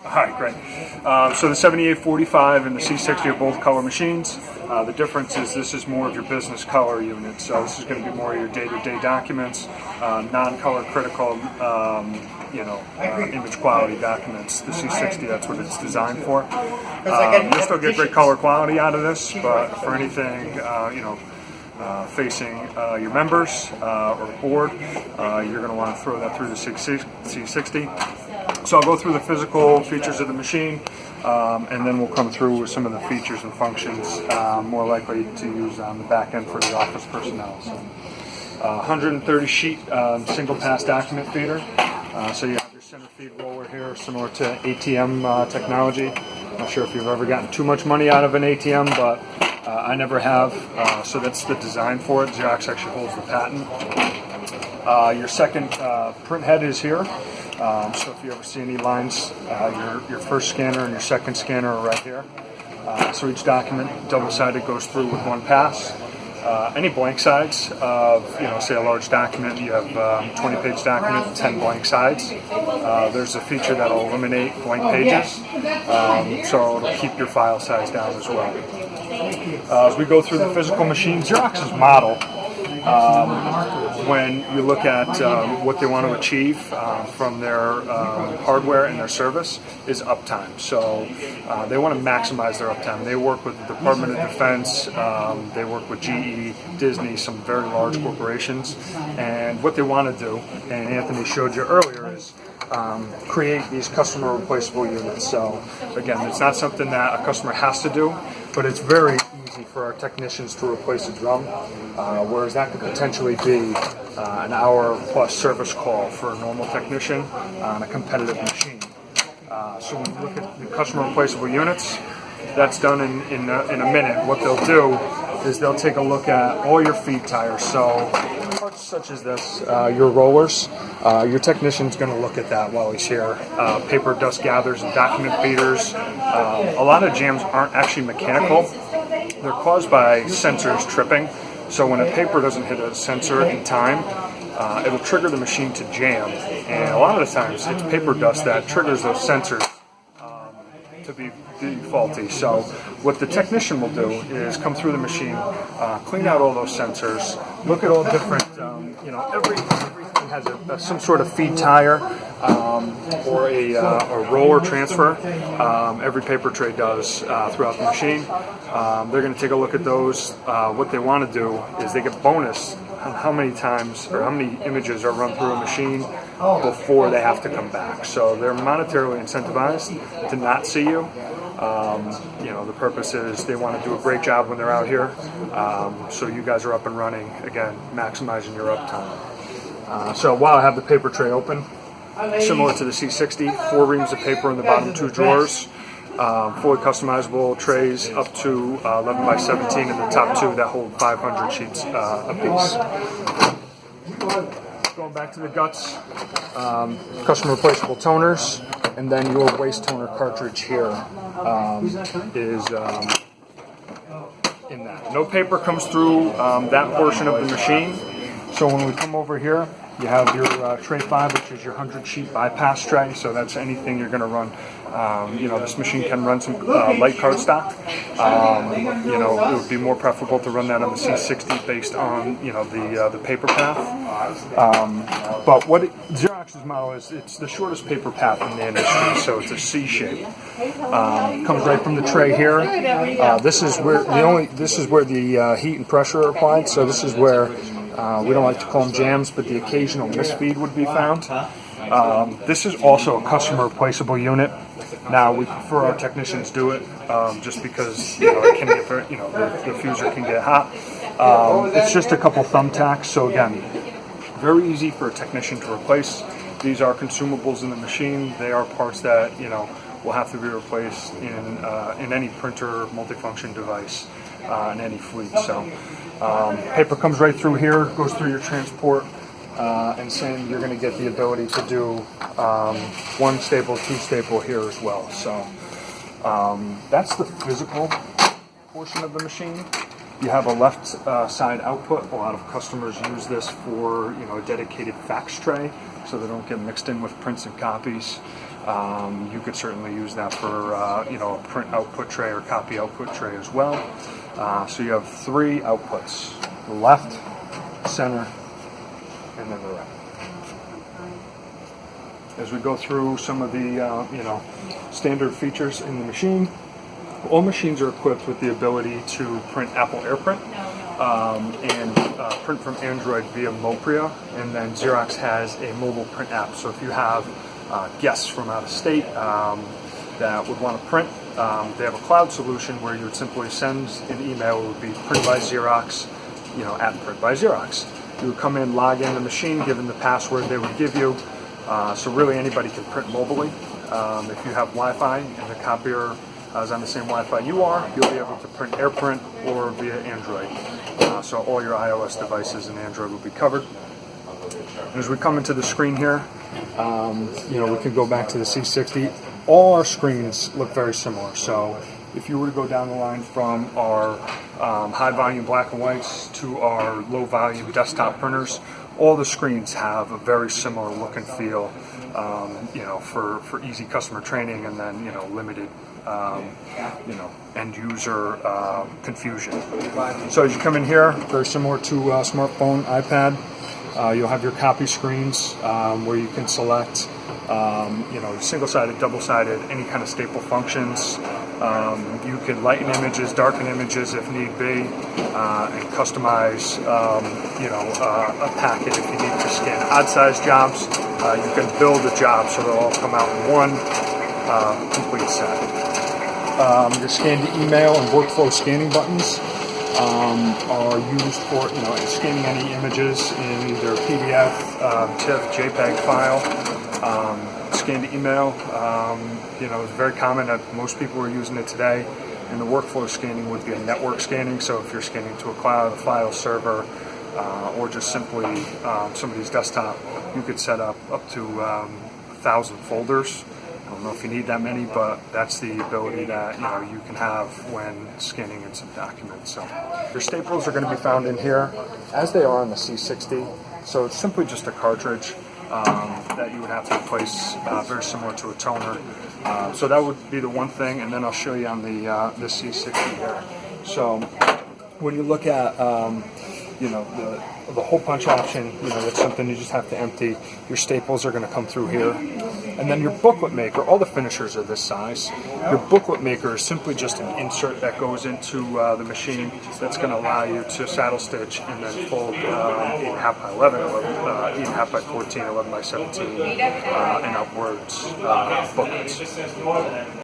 All right, great. So the 7845 and the C60 are both color machines. The difference is this is more of your business color unit. So this is going to be more of your day-to-day documents, non-color critical, image quality documents. The C60, that's what it's designed for. You'll still get great color quality out of this, but for anything, facing your members or board, you're going to want to throw that through the C60. So I'll go through the physical features of the machine, and then we'll come through with some of the features and functions more likely to use on the back end for the office personnel. So, 130 sheet single pass document feeder. So you have your center feed roller here, similar to ATM technology. Not sure if you've ever gotten too much money out of an ATM, but I never have. So that's the design for it. Xerox actually holds the patent. Your second print head is here. So if you ever see any lines, your first scanner and your second scanner are right here. So each document, double-sided, goes through with one pass. Any blank sides of, say a large document, you have 20-page document, 10 blank sides. There's a feature that'll eliminate blank pages, so it'll keep your file size down as well. As we go through the physical machine, Xerox's model, when you look at what they want to achieve from their hardware and their service, is uptime. So they want to maximize their uptime. They work with the Department of Defense, they work with GE, Disney, some very large corporations, and what they want to do, and Anthony showed you earlier, is create these customer replaceable units. So again, it's not something that a customer has to do, but it's very easy for our technicians to replace a drum, whereas that could potentially be an hour plus service call for a normal technician on a competitive machine. So when you look at the customer replaceable units, that's done in a minute. What they'll do is they'll take a look at all your feed tires. So parts such as this, your rollers, your technician's going to look at that while he's here. Paper dust gatherers and document feeders. A lot of jams aren't actually mechanical. They're caused by sensors tripping. So when a paper doesn't hit a sensor in time, it'll trigger the machine to jam. And a lot of the times it's paper dust that triggers those sensors to be faulty. So what the technician will do is come through the machine, clean out all those sensors, look at all different, everything has some sort of feed tire or a roller transfer. Every paper tray does throughout the machine. They're going to take a look at those. What they want to do is they get bonus on how many times or how many images are run through a machine before they have to come back. So they're monetarily incentivized to not see you. The purpose is they want to do a great job when they're out here, so you guys are up and running, again, maximizing your uptime. So while I have the paper tray open, similar to the C60, 4 reams of paper in the bottom 2 drawers, fully customizable trays up to 11 by 17 in the top 2 that hold 500 sheets apiece. Going back to the guts, custom replaceable toners, and then your waste toner cartridge here is in that. No paper comes through that portion of the machine. So when we come over here, you have your tray 5, which is your 100 sheet bypass tray. So that's anything you're going to run. This machine can run some light cardstock. It would be more preferable to run that on the C60 based on the paper path. But what Xerox's model is, it's the shortest paper path in the industry, so it's a C shape. Comes right from the tray here. This is where the heat and pressure are applied. So this is where we don't like to call them jams, but the occasional misfeed would be found. This is also a customer replaceable unit. Now we prefer our technicians do it just because it can get the fuser can get hot. It's just a couple thumbtacks. So again, very easy for a technician to replace. These are consumables in the machine. They are parts that will have to be replaced in any printer multifunction device in any fleet. So paper comes right through here, goes through your transport. And same, you're going to get the ability to do 1 staple, 2 staple here as well. So that's the physical portion of the machine. You have a left side output. A lot of customers use this for a dedicated fax tray, so they don't get mixed in with prints and copies. You could certainly use that for a print output tray or copy output tray as well. So you have 3 outputs: the left, center, and then the right. As we go through some of the standard features in the machine, all machines are equipped with the ability to print Apple AirPrint and print from Android via Mopria, and then Xerox has a mobile print app. So if you have guests from out of state that would want to print, they have a cloud solution where you would simply send an email. It would be print by Xerox, at print by Xerox. You would come in, log in the machine, given the password they would give you. So really anybody can print mobilely. If you have Wi-Fi and the copier is on the same Wi-Fi you are, you'll be able to print AirPrint or via Android. So all your iOS devices and Android will be covered. And as we come into the screen here, we can go back to the C60. All our screens look very similar. So if you were to go down the line from our high volume black and whites to our low volume desktop printers, all the screens have a very similar look and feel, for easy customer training, and then limited end user confusion. So as you come in here, very similar to smartphone, iPad, you'll have your copy screens where you can select single-sided, double-sided, any kind of staple functions. You can lighten images, darken images if need be, and customize a packet if you need to scan odd-sized jobs. You can build a job so they'll all come out in one complete set. Your scan to email and workflow scanning buttons are used for scanning any images in either PDF, TIFF, JPEG file. Scan to email, is very common that most people are using it today. And the workflow scanning would be a network scanning. So if you're scanning to a cloud, a file server, or just simply somebody's desktop, you could set up to 1,000 folders. I don't know if you need that many, but that's the ability that you can have when scanning in some documents. So your staples are going to be found in here, as they are on the C60. So it's simply just a cartridge that you would have to replace, very similar to a toner. So that would be the one thing, and then I'll show you on the C60 here. So when you look at the hole punch option, that's something you just have to empty. Your staples are going to come through here. And then your booklet maker, all the finishers are this size. Your booklet maker is simply just an insert that goes into the machine that's going to allow you to saddle stitch and then fold 8.5 by 11, 8.5 by 14, 11 by 17, and upwards booklets.